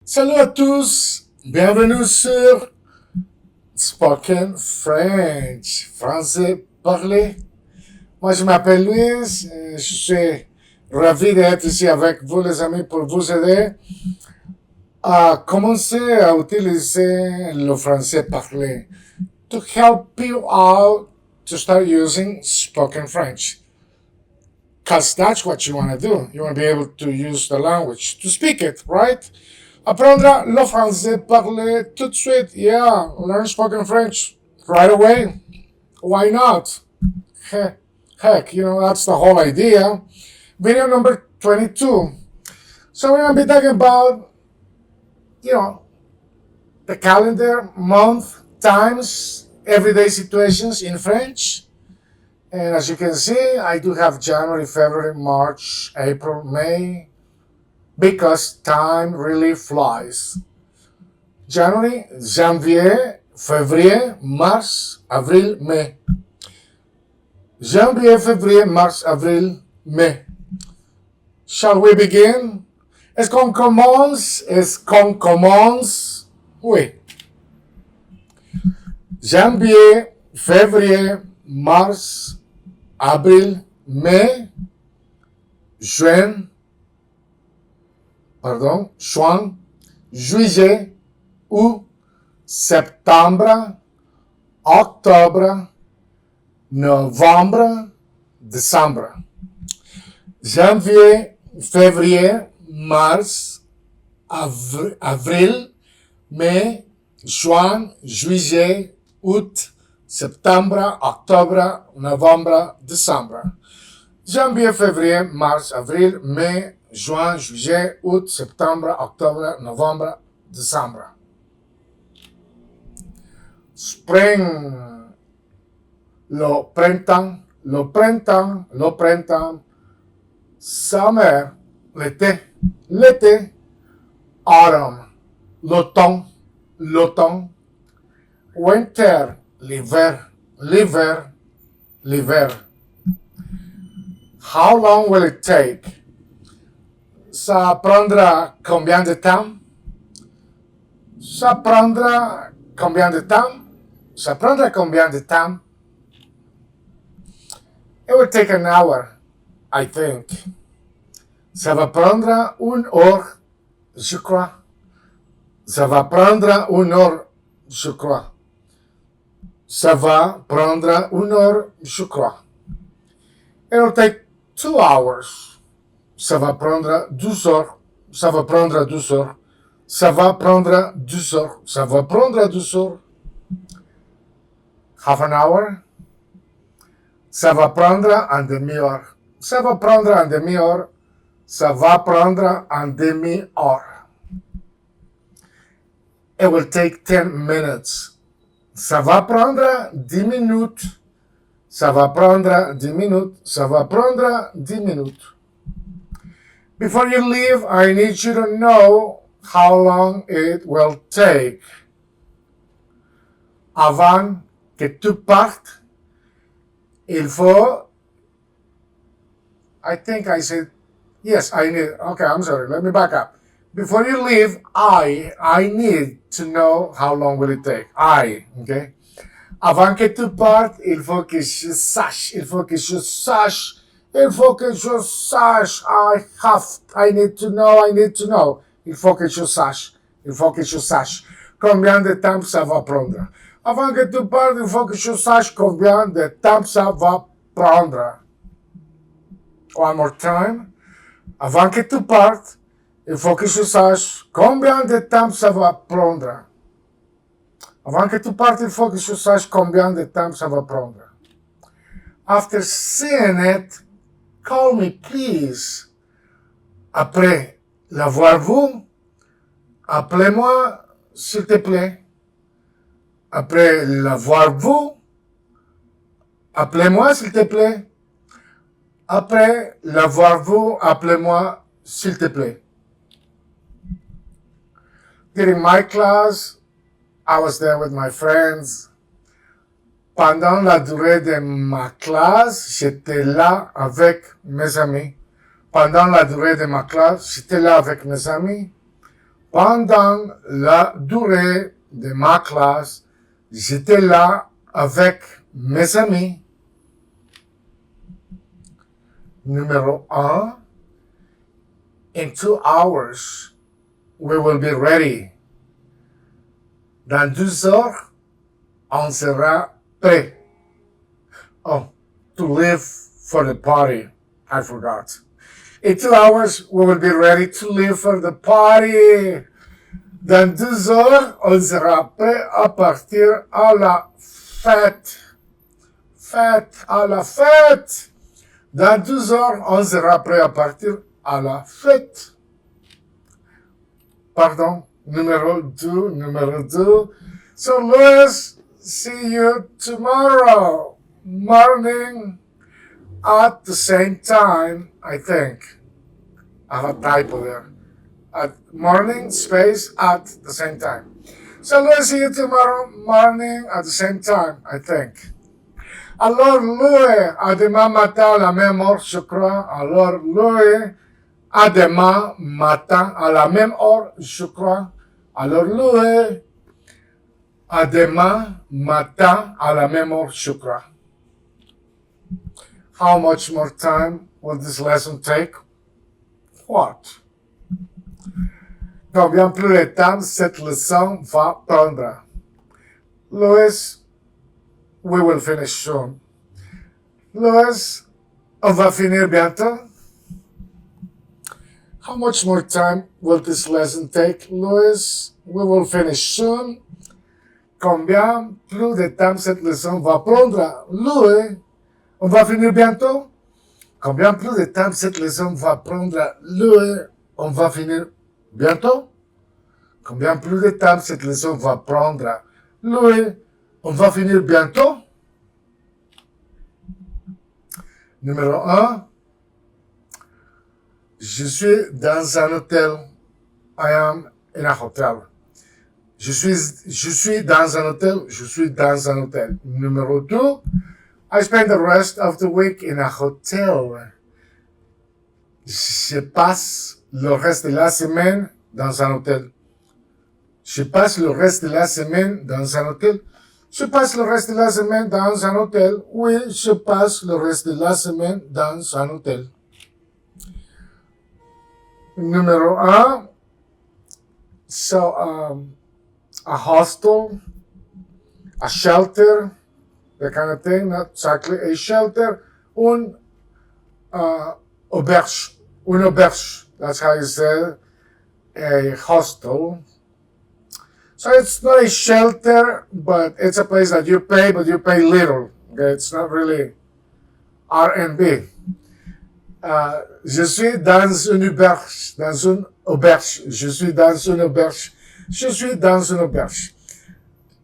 Salut à tous, bienvenue sur Spoken French, français parlé. Moi, je m'appelle Louis, et je suis ravi d'être ici avec vous, les amis, pour vous aider à commencer à utiliser le français parlé, to help you out to start using spoken French. Because that's what you want to do. You want to be able to use the language, to speak it, right? Apprendre le français, parler tout de suite. Yeah, learn spoken French right away. Why not? Heck, that's the whole idea. Video number 22. So we're going to be talking about, you know, the calendar, month, times, everyday situations in French. And as you can see, I do have January, February, March, April, May, because time really flies. January, janvier, février, mars, avril, mai. Janvier, février, mars, avril, mai. Shall we begin? Est-ce qu'on commence? Est-ce qu'on commence? Oui. Janvier, février, mars, avril, mai, juin, juillet, août, septembre, octobre, novembre, décembre. Janvier, février, mars, avril, mai, juin, juillet, août, septembre, octobre, novembre, décembre. Janvier, février, mars, avril, mai, juin, juillet, août, septembre, octobre, novembre, décembre. Spring, le printemps, le printemps, le printemps. Summer, l'été, l'été. Autumn, l'automne, l'automne. Winter, l'hiver, l'hiver, l'hiver. How long will it take? Ça prendra combien de temps? Ça prendra combien de temps? Ça prendra combien de temps? It will take an hour, I think. Ça va prendre une heure, je crois. Ça va prendre une heure, je crois. Ça va prendre une heure, je crois. It will take 2 hours. Ça va prendre 12 heures. Ça va prendre 12 heures. Ça va prendre 12 heures. Ça va prendre 12 heures. Half an hour. Ça va prendre en demi-heure. Ça va prendre en demi-heure. Ça va prendre en demi-heure. It will take 10 minutes. Ça va prendre 10 minutes. Ça va prendre 10 minutes. Ça va prendre 10 minutes. Before you leave, I need you to know how long it will take. Avant que tu partes, il faut. I think I said, yes, I need. Okay, I'm sorry. Let me back up. Before you leave, I need to know how long will it take. Okay? Avant que tu partes, il faut que je sache. Il faut que je sache. Il faut que je sache. I need to know. Il faut que je sache. Il faut que je sache. Combien de temps ça va prendre? Avant que tu partes, il faut que je sache combien de temps ça va prendre. One more time. Avant que tu partes, il faut que je sache combien de temps ça va prendre. Avant que tu partes, il faut que je sache combien de temps ça va prendre. After seeing it, call me please. Après l'avoir vu, appelez-moi s'il te plaît. Après l'avoir vu, appelez-moi s'il te plaît. Après l'avoir vu, appelez-moi s'il te plaît. During my class, I was there with my friends. Pendant la durée de ma classe, j'étais là avec mes amis. Pendant la durée de ma classe, j'étais là avec mes amis. Pendant la durée de ma classe, j'étais là avec mes amis. Numéro 1. In 2 hours, we will be ready. Dans 2 heures, on sera prêt. Oh, to leave for the party. I forgot. In 2 hours, we will be ready to leave for the party. Dans 2 heures, on sera prêt à partir à la fête. Fête, à la fête. Dans 2 heures, on sera prêt à partir à la fête. Pardon, numéro 2. So, Louis, see you tomorrow morning at the same time, I think. I have a typo there. At morning space at the same time. So, Louis, see you tomorrow morning at the same time, I think. Alors, Louis, à demain matin à la même heure, je crois. Alors, Louis, à demain matin à la même heure, je crois. Alors, Louis, à demain matin à la même heure, je crois. How much more time will this lesson take? What? Combien plus de temps cette leçon va prendre? Louis, we will finish soon. Louis, on va finir bientôt. How much more time will this lesson take? Louis, we will finish soon. Combien plus de temps cette leçon va prendre? Louis, on va finir bientôt. Combien plus de temps cette leçon va prendre? Louis, on va finir bientôt. Combien plus de temps cette leçon va prendre? Louis, on va finir bientôt. Numéro 1. Je suis dans un hôtel. I am in a hotel. Je suis dans un hôtel. Je suis dans un hôtel. Numéro 2. I spend the rest of the week in a hotel. Je passe le reste de la semaine dans un hôtel. Je passe le reste de la semaine dans un hôtel. Je passe le reste de la semaine dans un hôtel. Oui, je passe le reste de la semaine dans un hôtel. Numéro 1. So, a hostel, a shelter, that kind of thing, not exactly a shelter, auberge, une auberge, that's how you say a hostel. So it's not a shelter, but it's a place that you pay, but you pay little. Okay? It's not really R&B. Je suis dans une auberge, dans une auberge. Je suis dans une auberge. Je suis dans une auberge.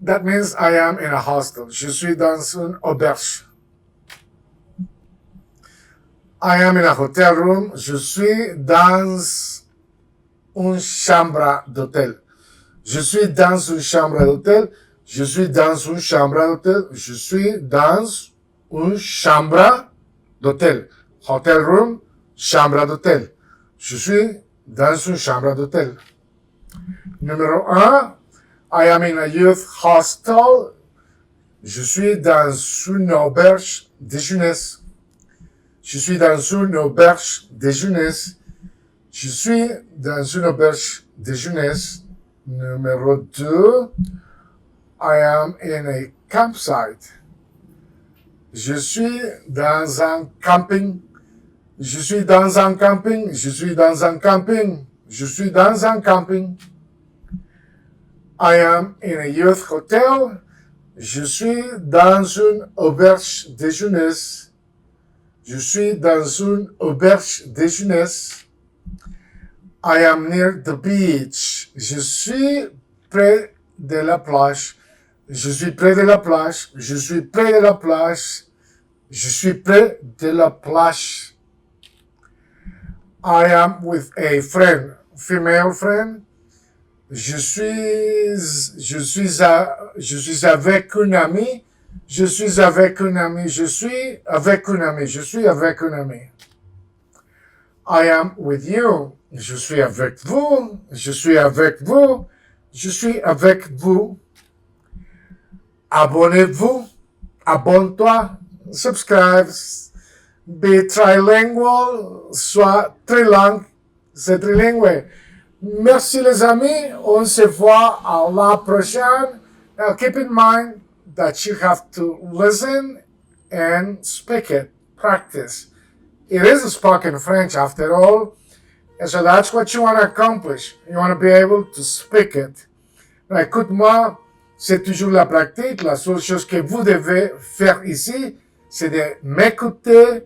That means I am in a hostel. Je suis dans une auberge. I am in a hotel room. Je suis dans une chambre d'hôtel. Je suis dans une chambre d'hôtel. Je suis dans une chambre d'hôtel. Je suis dans une chambre d'hôtel. Hotel room, chambre d'hôtel. Je suis dans une chambre d'hôtel. Numéro 1. I am in a youth hostel. Je suis dans une auberge de jeunesse. Je suis dans une auberge de jeunesse. Je suis dans une auberge de jeunesse. Numéro 2. I am in a campsite. Je suis dans un camping. Je suis dans un camping. Je suis dans un camping. Je suis dans un camping. I am in a youth hotel. Je suis dans une auberge de jeunesse. Je suis dans une auberge de jeunesse. I am near the beach. Je suis près de la plage. Je suis près de la plage. Je suis près de la plage. Je suis près de la plage. I am with a friend, female friend. Je suis avec une amie. Je suis avec une amie. Je suis avec une amie. Je suis avec une amie. I am with you. Je suis avec vous. Je suis avec vous. Je suis avec vous. Abonnez-vous. Abonne-toi. Subscribe. Be trilingual. Soit trilingue. C'est trilingue. Merci les amis. On se voit à la prochaine. Now keep in mind that you have to listen and speak it. Practice. It is a spoken French after all. And so that's what you want to accomplish. You want to be able to speak it. Now, écoute-moi, c'est toujours la pratique. La seule chose que vous devez faire ici, c'est de m'écouter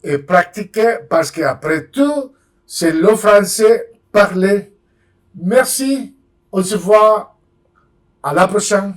et pratiquer parce qu'après tout, c'est le français parlé. Merci. On se voit à la prochaine.